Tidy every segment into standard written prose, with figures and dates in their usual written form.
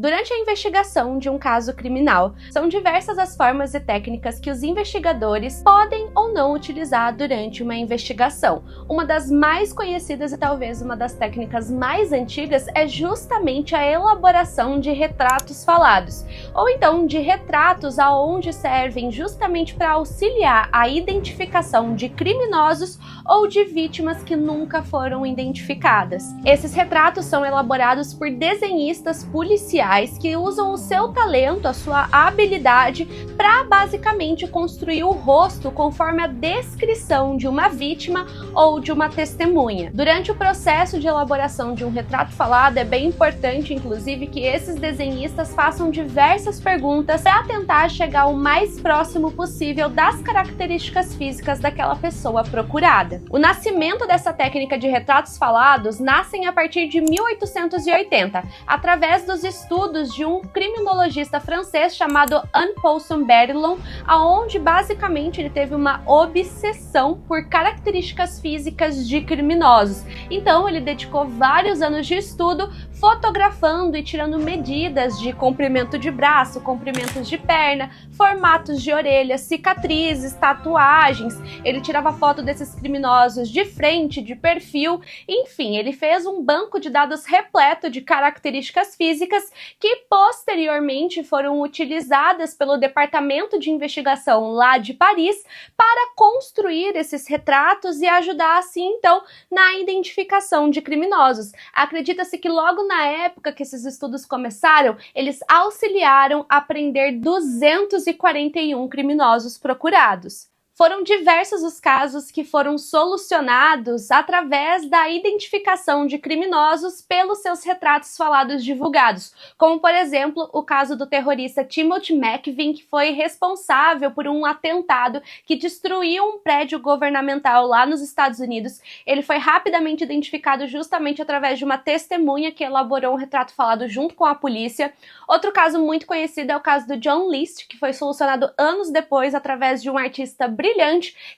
Durante a investigação de um caso criminal, são diversas as formas e técnicas que os investigadores podem ou não utilizar durante uma investigação. Uma das mais conhecidas e talvez uma das técnicas mais antigas é justamente a elaboração de retratos falados, ou então de retratos aonde servem justamente para auxiliar a identificação de criminosos ou de vítimas que nunca foram identificadas. Esses retratos são elaborados por desenhistas policiais que usam o seu talento, a sua habilidade, para basicamente construir o rosto conforme a descrição de uma vítima ou de uma testemunha. Durante o processo de elaboração de um retrato falado, é bem importante, inclusive, que esses desenhistas façam diversas perguntas para tentar chegar o mais próximo possível das características físicas daquela pessoa procurada. O nascimento dessa técnica de retratos falados nascem a partir de 1880, através dos estudos de um criminologista francês chamado Anne-Poisson Bertillon, aonde basicamente ele teve uma obsessão por características físicas de criminosos. Então ele dedicou vários anos de estudo fotografando e tirando medidas de comprimento de braço, comprimentos de perna, formatos de orelha, cicatrizes, tatuagens. Ele tirava foto desses criminosos de frente, de perfil, enfim, ele fez um banco de dados repleto de características físicas que posteriormente foram utilizadas pelo Departamento de Investigação lá de Paris para construir esses retratos e ajudar assim então na identificação de criminosos. Acredita-se que logo na época que esses estudos começaram, eles auxiliaram a prender 241 criminosos procurados. Foram diversos os casos que foram solucionados através da identificação de criminosos pelos seus retratos falados divulgados, como por exemplo o caso do terrorista Timothy McVeigh, que foi responsável por um atentado que destruiu um prédio governamental lá nos Estados Unidos. Ele foi rapidamente identificado justamente através de uma testemunha que elaborou um retrato falado junto com a polícia. Outro caso muito conhecido é o caso do John List, que foi solucionado anos depois através de um artista brilhante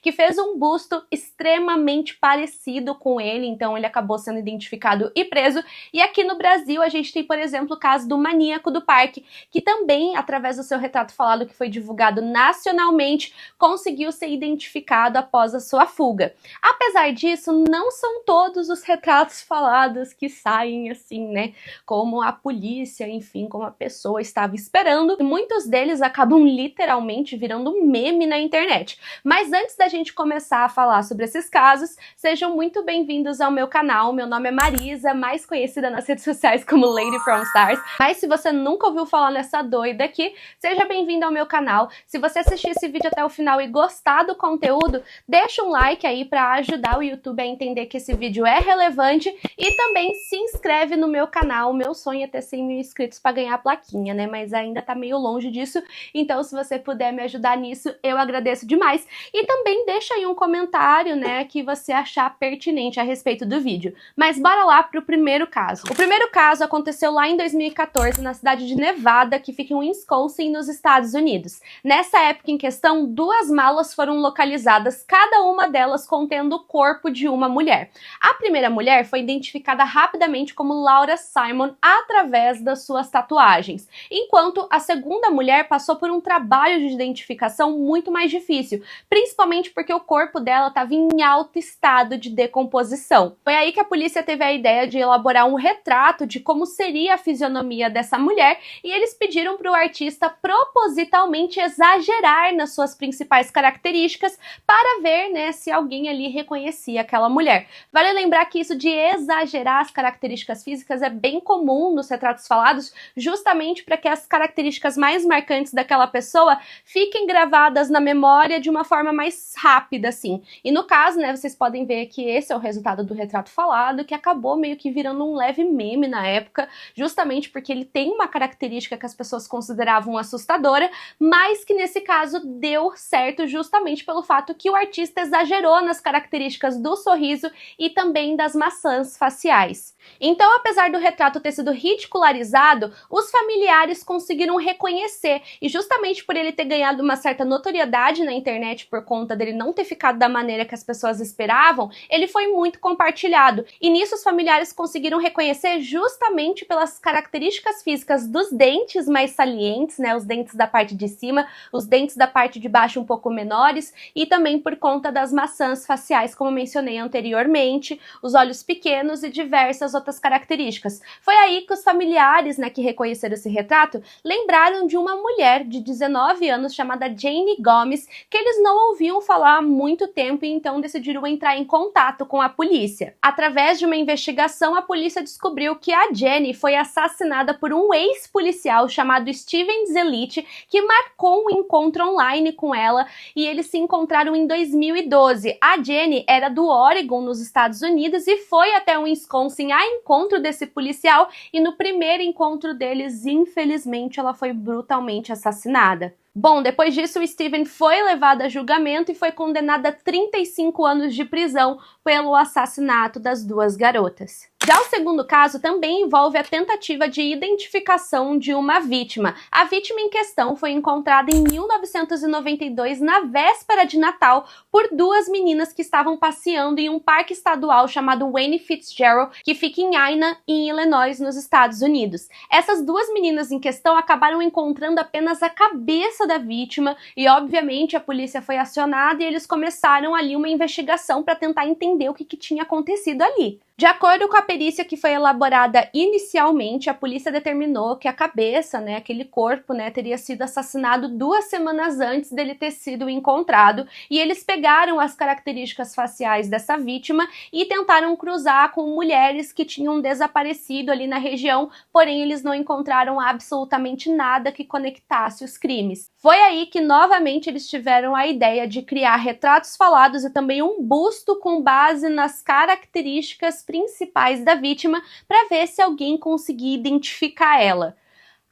que fez um busto extremamente parecido com ele, então ele acabou sendo identificado e preso. E aqui no Brasil a gente tem, por exemplo, o caso do Maníaco do Parque, que também, através do seu retrato falado que foi divulgado nacionalmente, conseguiu ser identificado após a sua fuga. Apesar disso, não são todos os retratos falados que saem assim, né, como a polícia, enfim, como a pessoa estava esperando. Muitos deles acabam literalmente virando um meme na internet. Mas antes da gente começar a falar sobre esses casos, sejam muito bem-vindos ao meu canal. Meu nome é Marisa, mais conhecida nas redes sociais como Lady From Stars. Mas se você nunca ouviu falar nessa doida aqui, seja bem-vindo ao meu canal. Se você assistir esse vídeo até o final e gostar do conteúdo, deixa um like aí para ajudar o YouTube a entender que esse vídeo é relevante e também se inscreve no meu canal. O meu sonho é ter 100 mil inscritos para ganhar a plaquinha, né? Mas ainda tá meio longe disso, então se você puder me ajudar nisso, eu agradeço demais. E também deixa aí um comentário, né, que você achar pertinente a respeito do vídeo. Mas bora lá pro primeiro caso. O primeiro caso aconteceu lá em 2014 na cidade de Nevada, que fica em Wisconsin, nos Estados Unidos. Nessa época em questão, 2 malas foram localizadas, cada uma delas contendo o corpo de uma mulher. A primeira mulher foi identificada rapidamente como Laura Simon através das suas tatuagens, enquanto a segunda mulher passou por um trabalho de identificação muito mais difícil, principalmente porque o corpo dela estava em alto estado de decomposição. Foi aí que a polícia teve a ideia de elaborar um retrato de como seria a fisionomia dessa mulher e eles pediram para o artista propositalmente exagerar nas suas principais características para ver, né, se alguém ali reconhecia aquela mulher. Vale lembrar que isso de exagerar as características físicas é bem comum nos retratos falados, justamente para que as características mais marcantes daquela pessoa fiquem gravadas na memória de uma forma mais rápida, assim. E no caso, né, vocês podem ver que esse é o resultado do retrato falado, que acabou meio que virando um leve meme na época, justamente porque ele tem uma característica que as pessoas consideravam assustadora, mas que nesse caso deu certo justamente pelo fato que o artista exagerou nas características do sorriso e também das maçãs faciais. Então, apesar do retrato ter sido ridicularizado, os familiares conseguiram reconhecer, e justamente por ele ter ganhado uma certa notoriedade na internet por conta dele não ter ficado da maneira que as pessoas esperavam, ele foi muito compartilhado. E nisso os familiares conseguiram reconhecer justamente pelas características físicas dos dentes mais salientes, né, os dentes da parte de cima, os dentes da parte de baixo um pouco menores, e também por conta das maçãs faciais, como mencionei anteriormente, os olhos pequenos e diversas outras características. Foi aí que os familiares, né, que reconheceram esse retrato, lembraram de uma mulher de 19 anos chamada Jane Gomes, que eles não ouviam falar há muito tempo e então decidiram entrar em contato com a polícia. Através de uma investigação, a polícia descobriu que a Jane foi assassinada por um ex-policial chamado Steven Zelite, que marcou um encontro online com ela e eles se encontraram em 2012. A Jane era do Oregon, nos Estados Unidos, e foi até o Wisconsin a encontro desse policial, e no primeiro encontro deles, infelizmente, ela foi brutalmente assassinada. Bom, depois disso, o Steven foi levado a julgamento e foi condenado a 35 anos de prisão pelo assassinato das duas garotas. Já o segundo caso também envolve a tentativa de identificação de uma vítima. A vítima em questão foi encontrada em 1992, na véspera de Natal, por duas meninas que estavam passeando em um parque estadual chamado Wayne Fitzgerald, que fica em Ina, em Illinois, nos Estados Unidos. Essas duas meninas em questão acabaram encontrando apenas a cabeça da vítima e, obviamente, a polícia foi acionada e eles começaram ali uma investigação para tentar entender o que tinha acontecido ali. De acordo com a perícia que foi elaborada inicialmente, a polícia determinou que a cabeça, né, aquele corpo, né, teria sido assassinado 2 semanas antes dele ter sido encontrado, e eles pegaram as características faciais dessa vítima e tentaram cruzar com mulheres que tinham desaparecido ali na região, porém eles não encontraram absolutamente nada que conectasse os crimes. Foi aí que novamente eles tiveram a ideia de criar retratos falados e também um busto com base nas características principais da vítima para ver se alguém conseguia identificar ela.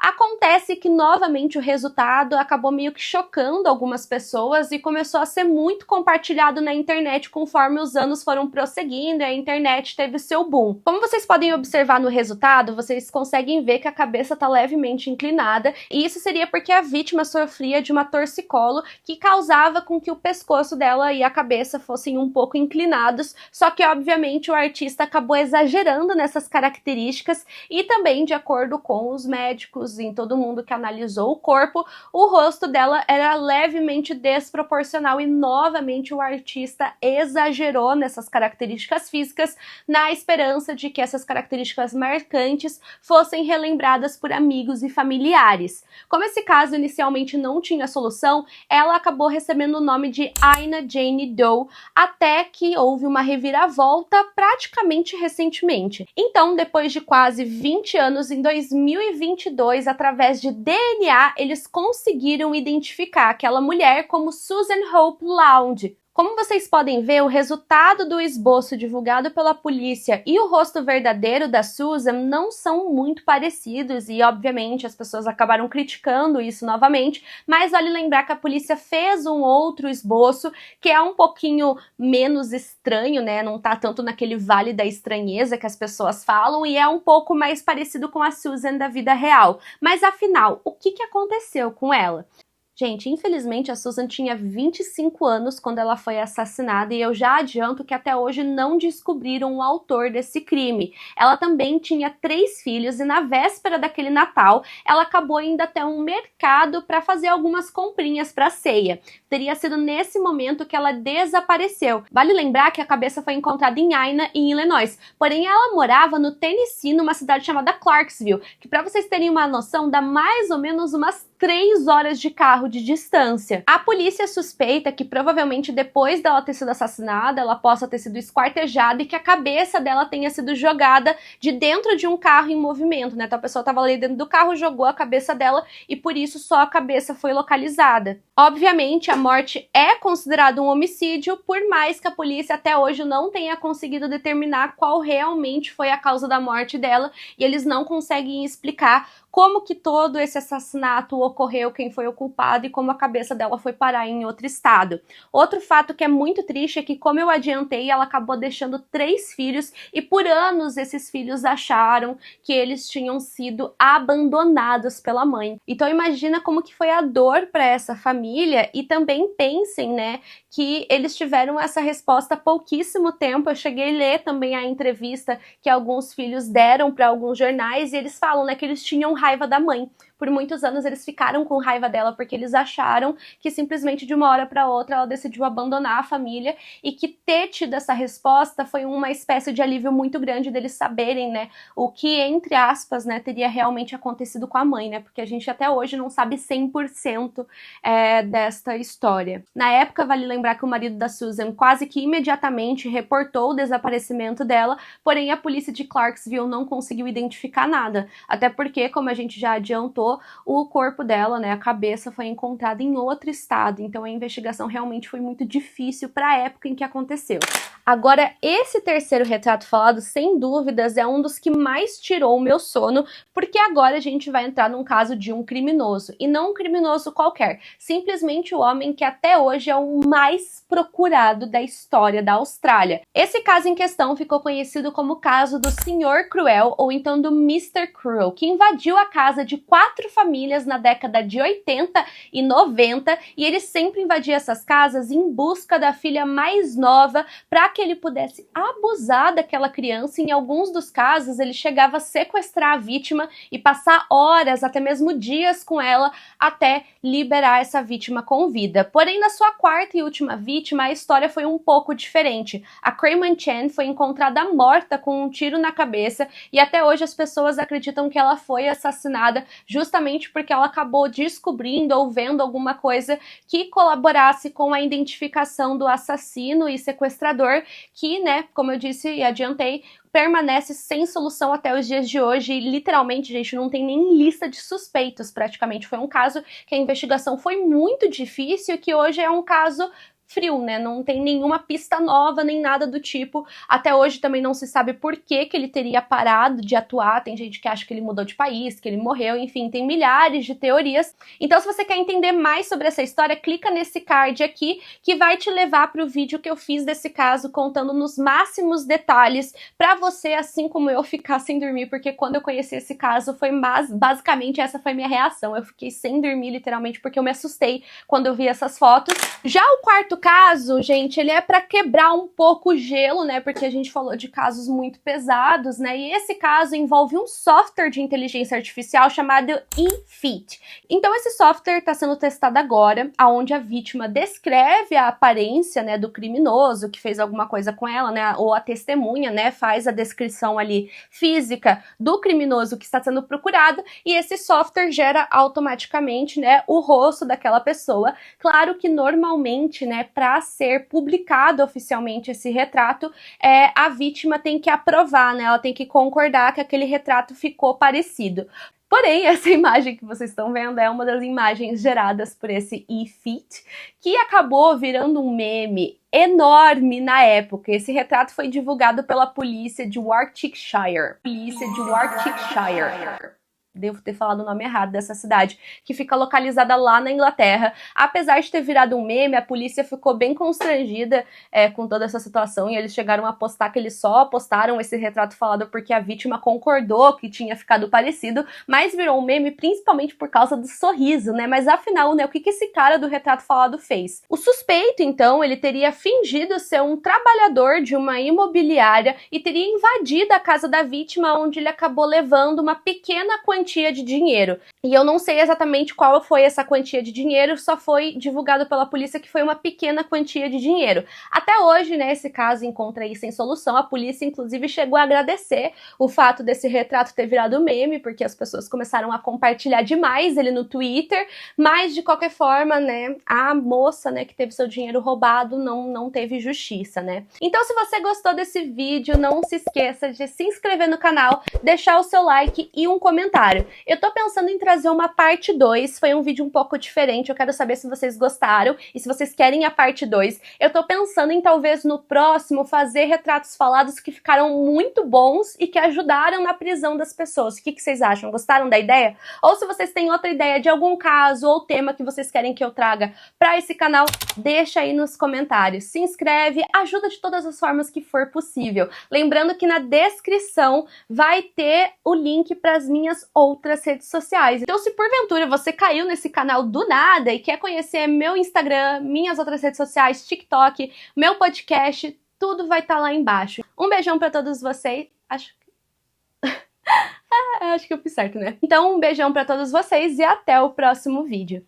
Acontece que novamente o resultado acabou meio que chocando algumas pessoas e começou a ser muito compartilhado na internet conforme os anos foram prosseguindo e a internet teve seu boom. Como vocês podem observar no resultado, vocês conseguem ver que a cabeça está levemente inclinada, e isso seria porque a vítima sofria de uma torcicolo que causava com que o pescoço dela e a cabeça fossem um pouco inclinados, só que obviamente o artista acabou exagerando nessas características e também, de acordo com os médicos, em todo mundo que analisou o corpo, o rosto dela era levemente desproporcional e novamente o artista exagerou nessas características físicas na esperança de que essas características marcantes fossem relembradas por amigos e familiares. Como esse caso inicialmente não tinha solução, ela acabou recebendo o nome de Ina Jane Doe, até que houve uma reviravolta praticamente recentemente. Então, depois de quase 20 anos, em 2022, através de DNA, eles conseguiram identificar aquela mulher como Susan Hope Lounge. Como vocês podem ver, o resultado do esboço divulgado pela polícia e o rosto verdadeiro da Susan não são muito parecidos e, obviamente, as pessoas acabaram criticando isso novamente, mas vale lembrar que a polícia fez um outro esboço que é um pouquinho menos estranho, né? Não tá tanto naquele vale da estranheza que as pessoas falam e é um pouco mais parecido com a Susan da vida real. Mas, afinal, o que aconteceu com ela? Gente, infelizmente a Susan tinha 25 anos quando ela foi assassinada e eu já adianto que até hoje não descobriram o autor desse crime. Ela também tinha 3 filhos e na véspera daquele Natal ela acabou indo até um mercado para fazer algumas comprinhas para a ceia. Teria sido nesse momento que ela desapareceu. Vale lembrar que a cabeça foi encontrada em Ina, em Illinois, porém ela morava no Tennessee, numa cidade chamada Clarksville, que para vocês terem uma noção dá mais ou menos umas 3 horas de carro de distância. A polícia suspeita que provavelmente depois dela ter sido assassinada, ela possa ter sido esquartejada e que a cabeça dela tenha sido jogada de dentro de um carro em movimento, né? Então a pessoa estava ali dentro do carro, jogou a cabeça dela e por isso só a cabeça foi localizada. Obviamente a morte é considerada um homicídio, por mais que a polícia até hoje não tenha conseguido determinar qual realmente foi a causa da morte dela e eles não conseguem explicar como que todo esse assassinato ocorreu, quem foi o culpado e como a cabeça dela foi parar em outro estado. Outro fato que é muito triste é que, como eu adiantei, ela acabou deixando 3 filhos e por anos esses filhos acharam que eles tinham sido abandonados pela mãe. Então imagina como que foi a dor para essa família e também pensem, né, que eles tiveram essa resposta há pouquíssimo tempo. Eu cheguei a ler também a entrevista que alguns filhos deram para alguns jornais e eles falam, né, que eles tinham raiva da mãe. Por muitos anos eles ficaram com raiva dela porque eles acharam que simplesmente de uma hora para outra ela decidiu abandonar a família e que ter tido essa resposta foi uma espécie de alívio muito grande deles saberem, né, o que, entre aspas, né, teria realmente acontecido com a mãe, né, porque a gente até hoje não sabe 100% desta história. Na época, vale lembrar que o marido da Susan quase que imediatamente reportou o desaparecimento dela, porém a polícia de Clarksville não conseguiu identificar nada, até porque, como a gente já adiantou, o corpo dela, né, a cabeça, foi encontrada em outro estado, então a investigação realmente foi muito difícil para a época em que aconteceu. Agora, esse terceiro retrato falado, sem dúvidas, é um dos que mais tirou o meu sono, porque agora a gente vai entrar num caso de um criminoso, e não um criminoso qualquer, simplesmente o homem que até hoje é o mais procurado da história da Austrália. Esse caso em questão ficou conhecido como o caso do Sr. Cruel, ou então do Mr. Cruel, que invadiu a casa de 4 famílias na década de 80 e 90, e ele sempre invadia essas casas em busca da filha mais nova para que ele pudesse abusar daquela criança. Em alguns dos casos, ele chegava a sequestrar a vítima e passar horas, até mesmo dias com ela, até liberar essa vítima com vida. Porém, na sua quarta e última vítima, a história foi um pouco diferente. A Crayman Chan foi encontrada morta com um tiro na cabeça e até hoje as pessoas acreditam que ela foi assassinada justamente porque ela acabou descobrindo ou vendo alguma coisa que colaborasse com a identificação do assassino e sequestrador, que, né, como eu disse e adiantei, permanece sem solução até os dias de hoje e literalmente, gente, não tem nem lista de suspeitos praticamente. Foi um caso que a investigação foi muito difícil e que hoje é um caso frio, né? Não tem nenhuma pista nova, nem nada do tipo. Até hoje também não se sabe por que ele teria parado de atuar. Tem gente que acha que ele mudou de país, que ele morreu, enfim, tem milhares de teorias. Então, se você quer entender mais sobre essa história, clica nesse card aqui, que vai te levar para o vídeo que eu fiz desse caso, contando nos máximos detalhes, para você, assim como eu, ficar sem dormir, porque quando eu conheci esse caso, foi basicamente essa foi minha reação. Eu fiquei sem dormir, literalmente, porque eu me assustei quando eu vi essas fotos. Já o quarto caso, gente, ele é para quebrar um pouco o gelo, né, porque a gente falou de casos muito pesados, né, e esse caso envolve um software de inteligência artificial chamado eFit. Então esse software está sendo testado agora, onde a vítima descreve a aparência, né, do criminoso que fez alguma coisa com ela, né, ou a testemunha, né, faz a descrição ali física do criminoso que está sendo procurado, e esse software gera automaticamente, né, o rosto daquela pessoa. Claro que normalmente, né, para ser publicado oficialmente esse retrato, a vítima tem que aprovar, né? Ela tem que concordar que aquele retrato ficou parecido. Porém, essa imagem que vocês estão vendo é uma das imagens geradas por esse eFit, que acabou virando um meme enorme na época. Esse retrato foi divulgado pela polícia de Warwickshire. Devo ter falado o nome errado dessa cidade, que fica localizada lá na Inglaterra. Apesar de ter virado um meme, a polícia ficou bem constrangida com toda essa situação e eles chegaram a postar que eles só postaram esse retrato falado porque a vítima concordou que tinha ficado parecido, mas virou um meme principalmente por causa do sorriso, né? Mas afinal, né, o que esse cara do retrato falado fez? O suspeito, então, ele teria fingido ser um trabalhador de uma imobiliária e teria invadido a casa da vítima, onde ele acabou levando uma pequena quantia de dinheiro. E eu não sei exatamente qual foi essa quantia de dinheiro, só foi divulgado pela polícia que foi uma pequena quantia de dinheiro. Até hoje, né, esse caso encontra aí sem solução. A polícia, inclusive, chegou a agradecer o fato desse retrato ter virado meme, porque as pessoas começaram a compartilhar demais ele no Twitter, mas, de qualquer forma, né, a moça, né, que teve seu dinheiro roubado não teve justiça, né. Então, se você gostou desse vídeo, não se esqueça de se inscrever no canal, deixar o seu like e um comentário. comentário. Eu tô pensando em trazer uma parte 2, foi um vídeo um pouco diferente, eu quero saber se vocês gostaram e se vocês querem a parte 2. Eu tô pensando em talvez no próximo fazer retratos falados que ficaram muito bons e que ajudaram na prisão das pessoas. O que vocês acham? Gostaram da ideia? Ou se vocês têm outra ideia de algum caso ou tema que vocês querem que eu traga para esse canal, deixa aí nos comentários. Se inscreve, ajuda de todas as formas que for possível. Lembrando que na descrição vai ter o link para as minhas outras redes sociais. Então, se porventura você caiu nesse canal do nada e quer conhecer meu Instagram, minhas outras redes sociais, TikTok, meu podcast, tudo vai estar lá embaixo. Um beijão para todos vocês. Acho que eu fiz certo, né? Então, um beijão para todos vocês e até o próximo vídeo.